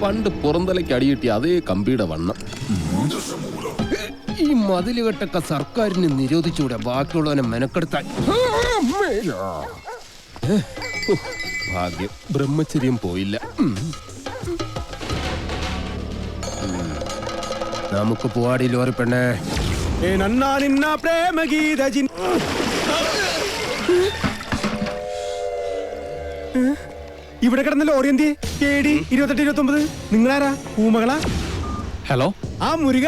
പണ്ട് പുറന്തലയ്ക്ക് അടിയിട്ടി അതേ കമ്പിയുടെ വണ്ണം. ഈ മതിലുകെട്ടൊക്കെ സർക്കാരിന് നിരോധിച്ചുകൂടെ ബാക്കിയുള്ളവനെ മെനക്കെടുത്താൻ? ഭാഗ്യം ബ്രഹ്മചര്യം പോയില്ല. നമുക്ക് പോവാടി ലോറി പെണ്ണേ. ഇവിടെ കിടന്ന ലോറി എന്തിയെ? 2829 നിങ്ങളാരാ? ഊമകളാ? ഹലോ, ആ മുരുക,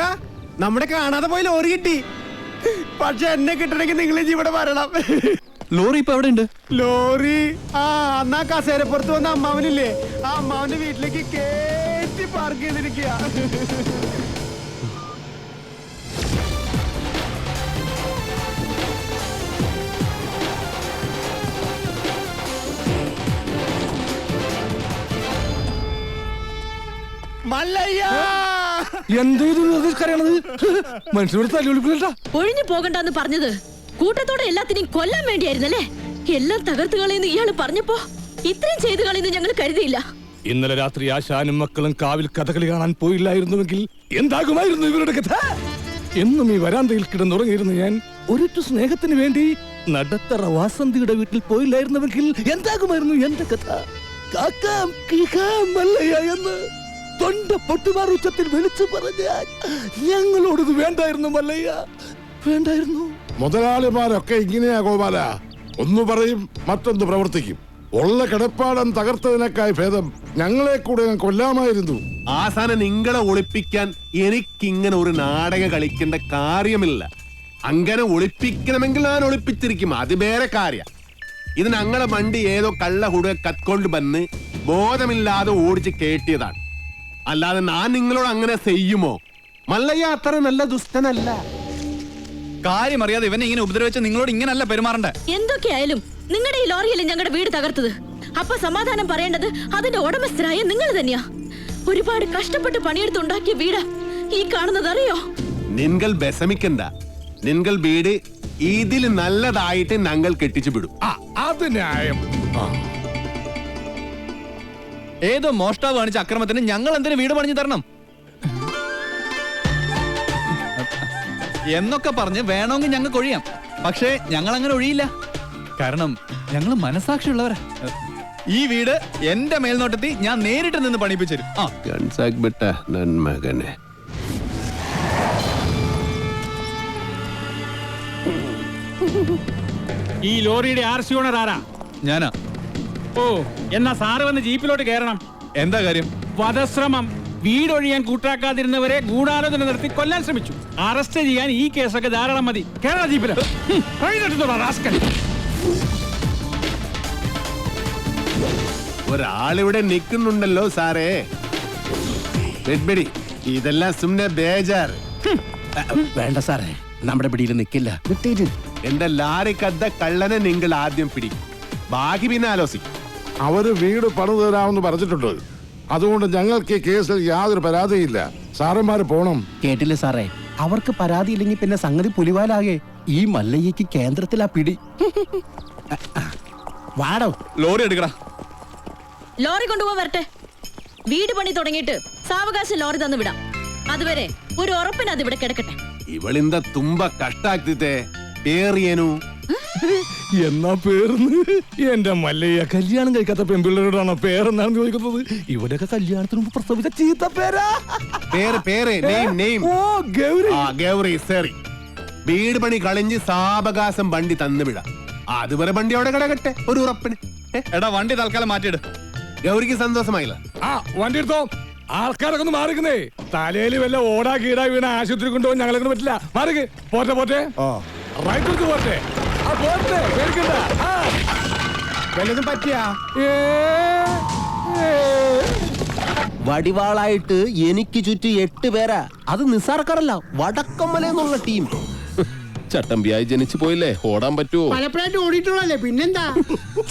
നമ്മുടെ കാണാതെ പോയി ലോറി കിട്ടി. പക്ഷെ എന്നെ കിട്ടണമെങ്കിൽ നിങ്ങൾ ഇവിടെ വരണം. ലോറി ഇപ്പൊ എവിടെ ഉണ്ട്? ലോറി അന്നാ കസേരപ്പുറത്ത് വന്ന അമ്മാവനില്ലേ, ആ അമ്മാവന്റെ വീട്ടിലേക്ക് കേറ്റി പാർക്ക് ചെയ്തിരിക്കുക. ഒഴിഞ്ഞു പോകണ്ടെന്ന് പറഞ്ഞത് കൂട്ടത്തോടെ എല്ലാത്തിനെയും കൊല്ലാൻ വേണ്ടിയായിരുന്നല്ലേ? എല്ലാം തകർത്ത് കളയുന്നു ഇയാള് പറഞ്ഞപ്പോ ഇത്രയും ചെയ്തു കളയുന്നു ഞങ്ങൾ കരുതിയില്ല. ഇന്നലെ രാത്രി ആശാനും മക്കളും കാവിൽ കഥകളി കാണാൻ പോയില്ലായിരുന്നുവെങ്കിൽ എന്താകുമായിരുന്നു ഇവരുടെ കഥ? എന്നും ഈ വരാന്തയിൽ കിടന്നുറങ്ങിയിരുന്നു ഞാൻ. ഒരൊറ്റ സ്നേഹത്തിന് വേണ്ടി നടത്തറ വാസന്തിയുടെ വീട്ടിൽ പോയില്ലായിരുന്നുവെങ്കിൽ എന്താകുമായിരുന്നു എന്റെ കഥ? കാക്കാം കീക്കാം മല്ലയ്യ എന്ന് തൊണ്ട പൊട്ടുമാർ ഉച്ചത്തിൽ വിളിച്ചു പറഞ്ഞാൽ ഞങ്ങളോടത് വേണ്ടായിരുന്നു മല്ലയ്യ, വേണ്ടായിരുന്നു. മുതലാളിമാരൊക്കെ ഇങ്ങനെയാ ഗോപാല, ഒന്ന് പറയും മറ്റൊന്ന് പ്രവർത്തിക്കും. ഉള്ള കിടപ്പാടം തകർത്തതിനേക്കായി ഭേദം ഞങ്ങളെ കൂടെ കൊല്ലാമായിരുന്നു. ആസാനം നിങ്ങളെ ഒളിപ്പിക്കാൻ എനിക്കിങ്ങനെ ഒരു നാടകം കളിക്കേണ്ട കാര്യമില്ല. അങ്ങനെ ഒളിപ്പിക്കണമെങ്കിൽ ഞാൻ ഒളിപ്പിച്ചിരിക്കും, അത് വേറെ കാര്യം. ഇത് ഞങ്ങളെ വണ്ടി ഏതോ കള്ള ഹുടുക കത്കൊണ്ട് വന്ന് ബോധമില്ലാതെ ഓടിച്ച് കേട്ടിയതാണ്. അല്ലാതെ ഞാൻ നിങ്ങളോട് അങ്ങനെ ചെയ്യുമോ? മല്ലയ്യ അത്ര നല്ല ദുഷ്ടനല്ല. കാര്യം അറിയാതെ ഇവനെ ഇങ്ങനെ ഉപദ്രവിച്ച നിങ്ങളോട് ഇങ്ങനല്ല പെരുമാറണ്ടേ. എന്തൊക്കെയായാലും നിങ്ങളുടെ ഈ ലോറിയല്ലേ ഞങ്ങളുടെ വീട് തകർത്തത്. അപ്പൊ സമാധാനം പറയേണ്ടത് അതിന്റെ ഉടമസ്ഥരായ നിങ്ങൾ തന്നെയാ. ഒരുപാട് കഷ്ടപ്പെട്ട് പണിയെടുത്തുണ്ടാക്കിയ വീട് ഈ കാണുന്നത് അറിയോ? നിങ്ങൾ വിഷമിക്കണ്ട, നിങ്ങൾ വീട് ഇതിൽ നല്ലതായിട്ട് ഞങ്ങൾ കെട്ടിച്ചു വിടും. അത് ന്യായം. ഏതോ മോഷ്ടാവ് കാണിച്ച അക്രമത്തിന് ഞങ്ങൾ എന്തിനു വീട് പണിഞ്ഞു തരണം എന്നൊക്കെ പറഞ്ഞ് വേണമെങ്കിൽ ഞങ്ങൾക്ക് ഒഴിയാം. പക്ഷേ ഞങ്ങൾ അങ്ങനെ ഒഴിയില്ല. കാരണം ഞങ്ങൾ മനസാക്ഷിയുള്ളവരാ. ഈ വീട് എന്റെ മേൽനോട്ടത്തിൽ ഞാൻ നേരിട്ട് നിന്ന് പണിപ്പിച്ചു തരും. ഈ ലോറിയുടെ RC ഓണർ ആരാ? ഞാനാ. ഓ, എന്നാ സാറ് വന്ന് ജീപ്പിലോട്ട് കയറണം. എന്താ കാര്യം? വധശ്രമം. വീടൊഴിയാൻ കൂട്ടാക്കാതിരുന്നവരെ ഗൂഢാലോചന നടത്തി കൊല്ലാൻ ശ്രമിച്ചു. അറസ്റ്റ് ചെയ്യാൻ ഈ കേസൊക്കെ ധാരാളം മതി. കേരള ജീപ്പില് ഒരാളിവിടെ നിൽക്കുന്നുണ്ടല്ലോ സാറേ. ഇതെല്ലാം സുമ്നെ ബേജാർ. വേണ്ട സാറേ, നമ്മുടെ പിടിയിൽ നിൽക്കില്ല. എന്റെ ലാറിക്കദ്ദ കള്ളനെ നിങ്ങൾ ആദ്യം പിടിക്കും, ബാക്കി പിന്നെ ആലോചിക്കും. അവര് വീട് പണിതു തരാമെന്ന് പറഞ്ഞിട്ടുണ്ട്. അതുകൊണ്ട് ഞങ്ങൾക്ക് ഈ കേസിൽ യാതൊരു പരാതിയില്ല. സാറന്മാര് പോണം. കേട്ടില്ലേ സാറേ, അവർക്ക് പരാതിയില്ലെങ്കിൽ പിന്നെ സംഗതി പുലിവാലാകെ. ഈ മല്ലയ്യക്ക് കേന്ദ്രത്തിലാ പിടി. വാടോ, ലോറി എടുക്കടാ. ലോറി കൊണ്ടുപോകാൻ വരട്ടെ. വീട് പണി തുടങ്ങിയിട്ട് സാവകാശം ലോറി തന്നു വിടാം. അതുവരെ ഒരു ഉറപ്പിന് അത് ഇവിടെ കിടക്കട്ടെ. ഇവളിന്ത തുമ്പ കഷ്ടാക്കിത്തെ പേറിയേനു. എന്നാ പേർന്ന് എന്റെ മല്ലയ്യ കല്യാണം കഴിക്കാത്ത പെൺപിള്ളേരോടാണോ പേരെന്നാണ് ചോദിക്കുന്നത്? ഇവിടെയൊക്കെ കല്യാണത്തിന് മുമ്പ് പ്രസവിച്ച ചീത്ത പേരാ. ഗൗരി. സരി, വീട് പണി കളിഞ്ഞ് സാവകാശം വണ്ടി തന്നു വിടാം. അതുവരെ വണ്ടി അവിടെ കിടക്കട്ടെ ഒരു ഉറപ്പിന്. എടാ, വണ്ടി തൽക്കാലം മാറ്റിയിട്. ഗൗരിക്ക് സന്തോഷമായില്ല. വണ്ടി എടുത്തോ. ആൾക്കാരൊക്കെ ഒന്ന് മാറിക്കുന്നേ. തലയിൽ വല്ല ഓടാ കീടാ വീണ ആശുപത്രി കൊണ്ടുപോകാൻ ഞങ്ങളെ കൊണ്ട് പറ്റില്ല. മാറിക്ക്. പോട്ടെ പോട്ടെ, റൈറ്റ് പോട്ടെ. വല്ലതും പറ്റിയാ? വടിവാളായിട്ട് എനിക്ക് ചുറ്റും 8 പേരാ. അത് നിസ്സാർക്കാരല്ല, വടക്കമ്മല എന്നുള്ള ടീം. ചട്ടമ്പിയായി ജനിച്ചു പോയില്ലേ, ഓടാൻ പറ്റുമോ? പലപ്പോഴായിട്ട് ഓടിയിട്ടുള്ളല്ലേ, പിന്നെന്താ?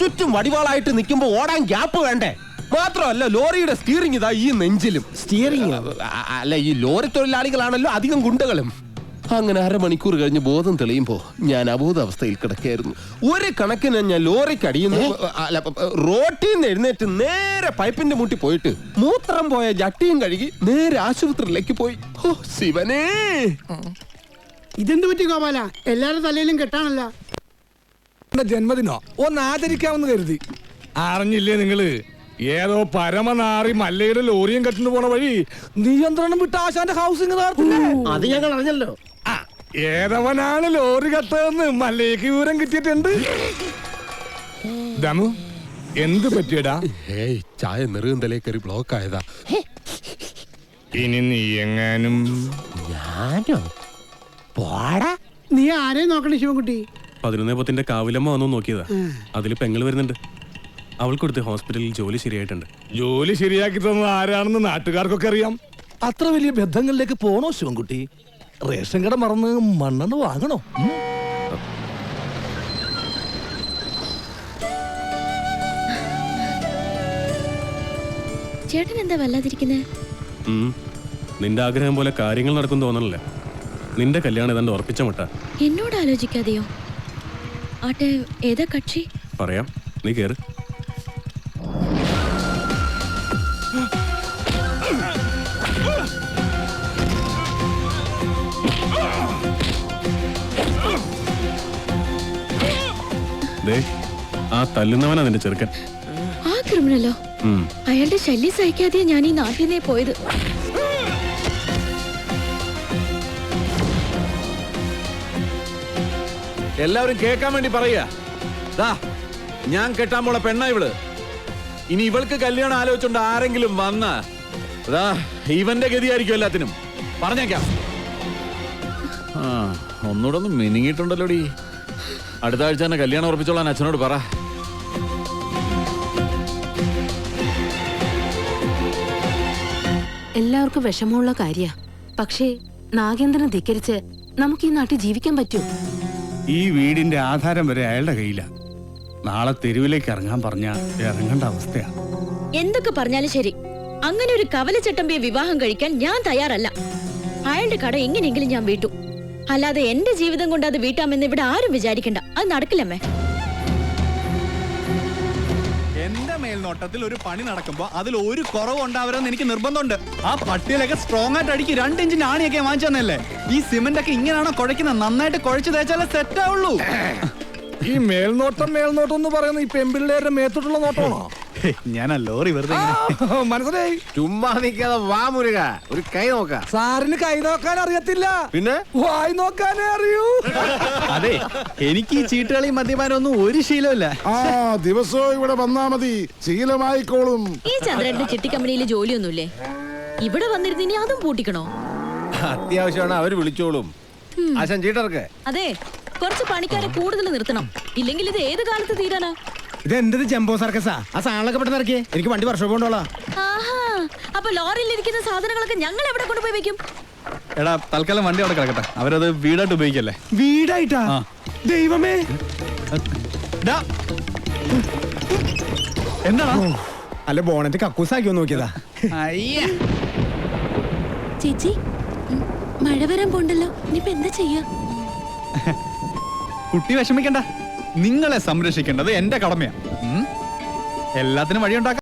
ചുറ്റും വടിവാളായിട്ട് നിൽക്കുമ്പോ ഓടാൻ ഗ്യാപ്പ് വേണ്ടേ? മാത്രമല്ല, ലോറിയുടെ സ്റ്റിയറിംഗ് ഇതാ ഈ നെഞ്ചിലും. സ്റ്റിയറിംഗ് അല്ല, ഈ ലോറി തൊഴിലാളികളാണല്ലോ അധികം ഗുണ്ടകളും. അങ്ങനെ അരമണിക്കൂർ കഴിഞ്ഞ് ബോധം തെളിയുമ്പോ ഞാൻ അബോധാവസ്ഥയിൽ കിടക്കായിരുന്നു. ഒരു കണക്കിന് ഞാൻ ലോറിക്ക് അടിയുന്നു, റോട്ടിൽ നിന്ന് എഴുന്നേറ്റ് നേരെ പൈപ്പിന്റെ മുട്ടി പോയിട്ട് മൂത്രം പോയ ജട്ടിയും കഴുകി നേരെ ആശുപത്രിയിലേക്ക് പോയി. ഓ ശിവനേ! ഇതെന്ത് പറ്റി ഗോപാല? എല്ലാരും തലയിലും കെട്ടാണല്ലോ. ജന്മദിനോ ഒന്ന് ആചരിക്കാമെന്ന് കരുതി. അറിഞ്ഞില്ലേ നിങ്ങള്? ഏതോ പരമനാറി മല്ലയുടെ ലോറിയും കെട്ടിന് പോണ വഴി നിയന്ത്രണം വിട്ട ആശാന്റെ ഹൗസിംഗ് അത് ഞങ്ങൾ അറിഞ്ഞല്ലോ. ഏതവനാണ് ലോറി കെട്ടതെന്ന് മല്ലയ്ക്ക് വിവരം കിട്ടിയിട്ടുണ്ട്. ദമു, എന്ത് പറ്റിയടാ? ഏയ്, ചായ നെറുകന്തലേ കയറി ബ്ലോക്ക് ആയതാ. ഇനി നീ എങ്ങാനും ഞാനോ? പോടാ. നീ ആരെയും നോക്കണേ ശിവൻകുട്ടി? 11 കാവിലമ്മ വന്നു നോക്കിയതാ. അതിൽ പെങ്ങൾ വരുന്നുണ്ട്. അവൾക്ക് കൊടുത്ത് ഹോസ്പിറ്റലിൽ ജോലി ശരിയായിട്ടുണ്ട്. ജോലി ശരിയാക്കി തന്നത് ആരാണെന്ന് നാട്ടുകാർക്കൊക്കെ അറിയാം. അത്ര വലിയ ബന്ധങ്ങളിലേക്ക് പോണോ ശിവൻകുട്ടി? റേഷൻ കട മറന്ന് മണ്ണെണ്ണ വാങ്ങണോ? ചേട്ടൻ എന്താ വല്ലാതിരിക്കുന്നേ? നിന്റെ ആഗ്രഹം പോലെ കാര്യങ്ങൾ നടക്കും തോന്നണല്ലേ? നിന്റെ കല്യാണം ഏതാണ്ട് ഉറപ്പിച്ച മട്ട. എന്നോട് ആലോചിക്കാതെയോ? ആട്ടെ, ഏതാ കക്ഷി? പറയാം, നീ കേറ്. ആ തല്ലുന്നവനാ നിന്റെ ചെറുക്കൻ. ആ ക്രിമിനലോ? അയാളുടെ ശല്യം സഹിക്കാതെ ഞാൻ ഈ നാട്ടിൽ നിന്നേ പോയത്. എല്ലാവരും കേൾക്കാൻ വേണ്ടി പറയാ, ഞാൻ കെട്ടാൻ പോണ പെണ്ണ ഇവള്. ഇനി ഇവൾക്ക് കല്യാണം ആലോചിച്ചോണ്ട് ആരെങ്കിലും വന്ന ഇവന്റെ ഗതിയായിരിക്കും എല്ലാത്തിനും. പറഞ്ഞേക്കാം. ഒന്നുകൂടെ ഒന്ന് മിനിങ്ങിട്ടുണ്ടല്ലോടി. അടുത്ത ആഴ്ച തന്നെ കല്യാണം ഉറപ്പിച്ചോളാൻ അച്ഛനോട് പറ. എല്ലാവർക്കും വിഷമമുള്ള കാര്യ. പക്ഷേ നാഗേന്ദ്രനെ ധിക്കരിച്ച് നമുക്ക് ഈ നാട്ടിൽ ജീവിക്കാൻ പറ്റൂ? ഈ വീടിന്റെ ആധാരം വരെ അയാളുടെ കയ്യില. നാളെ തെരുവിലേക്ക് ഇറങ്ങാൻ പറഞ്ഞ ഇറങ്ങേണ്ട അവസ്ഥയാ. എന്തൊക്കെ പറഞ്ഞാലും ശരി, അങ്ങനെ ഒരു കവലച്ചട്ടമ്പിയെ വിവാഹം കഴിക്കാൻ ഞാൻ തയ്യാറല്ല. അയാളുടെ കട എങ്ങനെയെങ്കിലും ഞാൻ വീട്ടു. അല്ലാതെ എന്റെ ജീവിതം കൊണ്ട് അത് വീട്ടാമെന്ന് ഇവിടെ ആരും വിചാരിക്കണ്ട. അത് നടക്കില്ലമ്മേ. എന്റെ മേൽനോട്ടത്തിൽ ഒരു പണി നടക്കുമ്പോ അതിൽ ഒരു കുറവ് ഉണ്ടാവരുമെന്ന് എനിക്ക് നിർബന്ധമുണ്ട്. ആ പട്ടിയിലൊക്കെ സ്ട്രോങ് ആയിട്ട് അടിക്ക്. 2 ഇഞ്ചിന്റെ ആണിയൊക്കെ വാങ്ങിച്ചതന്നല്ലേ? ഈ സിമന്റ് ഒക്കെ ഇങ്ങനെയാണോ കുഴക്കുന്നത്? നന്നായിട്ട് കുഴച്ച് തേച്ചാലേ സെറ്റ് ആവുള്ളൂ. ഈ മേൽനോട്ടം എന്ന് പറയുന്നത് ഈ പെമ്പിള്ളേരുടെ മേത്തോട്ടുള്ള നോട്ടമാണോ? ഞാൻ ലോറി വെറുതെ മനസ്സിലായി. ചുമ്മാ നിൽക്കാതെ വാ മുരുക, ഒരു കൈ നോക്കാം. സാറിന് കൈ നോക്കാൻ അറിയത്തില്ല, പിന്നെ വായി നോക്കാനേ അറിയൂ. അതെ, എനിക്ക് ഈ ചീട്ടുകളി മദ്യപാനം ഒന്നും ഒരു ശീലമില്ല. ദിവസവും ഇവിടെ വന്നാ മതി, ശീലമായിക്കോളും. ഈ ചന്ദ്രന്റെ ചിട്ടി കമ്പനിയിൽ ജോലിയൊന്നുമില്ലേ? ഇവിടെ വന്നിരുന്ന് ഇനി അതും പൂട്ടിക്കണോ? അത്യാവശ്യമാണ്, അവര് വിളിച്ചോളും. ആശാൻ ചീട്ടർക്ക് അതെ, കുറച്ച് പണിക്കാരെ കൂടുതൽ നിർത്തണം. ഇല്ലെങ്കിൽ ഇത് ഏത് കാലത്ത് തീരാനാ? ഇത് എന്ത് ജംബോ സർക്കസാ? ആ സാധനങ്ങളൊക്കെ പെട്ടെന്ന് ഇറക്കിയേ, എനിക്ക് വണ്ടി വർഷം കൊണ്ടോളാം. ആഹാ, അപ്പൊ ലോറിയിൽ ഇരിക്കുന്ന സാധനങ്ങളൊക്കെ ഞങ്ങൾ എവിടെ കൊണ്ടുപോയി വെക്കും? എടാ, തൽക്കാലം വണ്ടി അവിടെ കിടക്കട്ടെ. അവരത് വീടായിട്ട് ഉപയോഗിക്കല്ലേ. വീടായിട്ടാ? ദൈവമേ! എന്താ? അല്ല, ബോണറ്റ് കക്കൂസാക്കി നോക്കിയതാ. ചേച്ചി, മഴ വരാൻ പോണ്ടല്ലോ. ഇനിയിപ്പോ എന്താ ചെയ്യാ? കുട്ടി വിഷമിക്കണ്ട, നിങ്ങളെ സംരക്ഷിക്കേണ്ടത് എന്റെ കടമയാ. എല്ലാത്തിനും വഴിയുണ്ടാക്കാം.